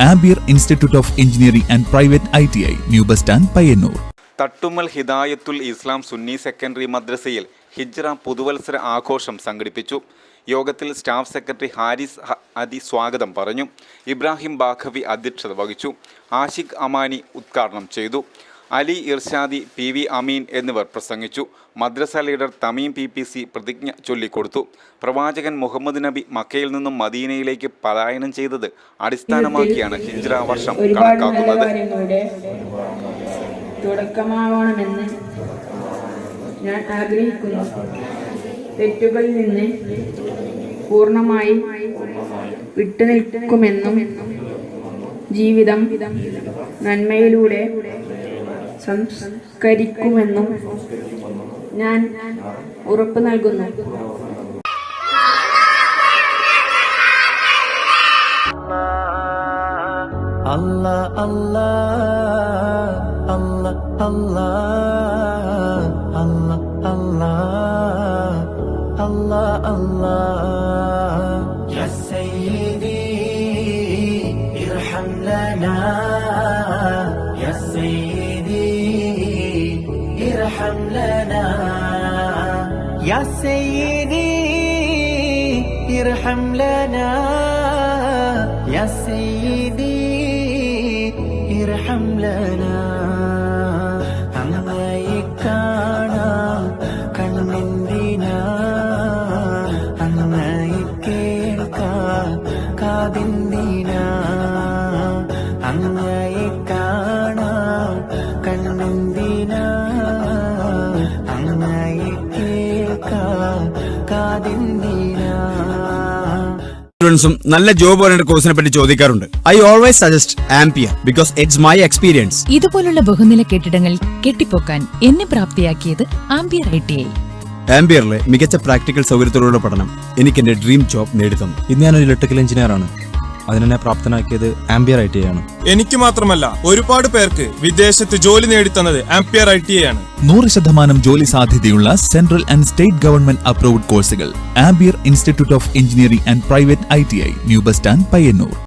Ampere institute of engineering and private ITI, new bus stand, Payyanur. Thattummal Hidayathul Islam Sunni secondary മദ്രസയിൽ ഹിജ്റ പുതുവത്സര ആഘോഷം സംഘടിപ്പിച്ചു. യോഗത്തിൽ സ്റ്റാഫ് സെക്രട്ടറി ഹാരിസ് അദി സ്വാഗതം പറഞ്ഞു. ഇബ്രാഹിം ബാഖവി അധ്യക്ഷത വഹിച്ചു. ആഷിഖ് അമാനി ഉദ്ഘാടനം ചെയ്തു. അലി ഇർഷാദി, PV അമീൻ എന്നിവർ പ്രസംഗിച്ചു. മദ്രസ ലീഡർ തമീം PPC പ്രതിജ്ഞ ചൊല്ലിക്കൊടുത്തു. പ്രവാചകൻ മുഹമ്മദ് നബി മക്കയിൽ നിന്നും മദീനയിലേക്ക് പലായനം ചെയ്തത് അടിസ്ഥാനമാക്കിയാണ് ഹിജ്റ വർഷം കണക്കാക്കുന്നത്. തുടക്കമാവണമെന്ന് ഞാൻ ആഗ്രഹിക്കുന്നു. തെറ്റുകളിൽ നിന്ന് പൂർണ്ണമായി വിട്ടുനിൽക്കുമെന്നും ജീവിതം നന്മയിലൂടെ സംസ്കരിക്കുമെന്നും ഞാൻ ഉറപ്പ് നൽകുന്നു. Allah Allah Allah Allah Allah Allah Allah Allah Ya Sayyidi irham lana Ya Sayyidi irham lana Ya Sayyidi irham lana Ya Sayyidi irham lana അങ്ങയെ കാണാൻ കണ്ണെന്തിനാ അങ്ങയെ കേൾക്കാൻ കാതെന്തിനാ അങ്ങയെ കാണാൻ കണ്ണെന്തിനാ അങ്ങയെ കേൾക്കാൻ കാതെന്തിനാ. സ്റ്റുഡൻസും നല്ല ജോബ് ഓറിയന്റഡ് കോഴ്സിനെ പറ്റി ചോദിക്കാറുണ്ട്. I always suggest ampere because it's my experience. ഇതുപോലുള്ള ബഹുനില കെട്ടിടങ്ങൾ കെട്ടിപ്പൊക്കാൻ എന്നെ പ്രാപ്തിയാക്കിയത് ആംപിയർ ITI. ആംപിയറിലെ മികച്ച പ്രാക്ടിക്കൽ സൗകര്യത്തോടുള്ള പഠനം എനിക്ക് എന്റെ ഡ്രീം ജോബ് നേടിത്തന്നു. ഇന്ന് ഞാനൊരു ഇലക്ട്രിക്കൽ എഞ്ചിനീയർ ആണ്. അതിനെന്നെ പ്രാപ്തനാക്കിയത് ആംപിയർ ITI ആണ്. എനിക്ക് മാത്രമല്ല, ഒരുപാട് പേർക്ക് വിദേശത്ത് ജോലി നേടിത്തന്നത് ആംപിയർ ITI ആണ്. 100% ജോലി സാധ്യതയുള്ള central and state government approved കോഴ്സുകൾ. ആംബിയർ institute of engineering and private ITI, new bus stand, Payyanur.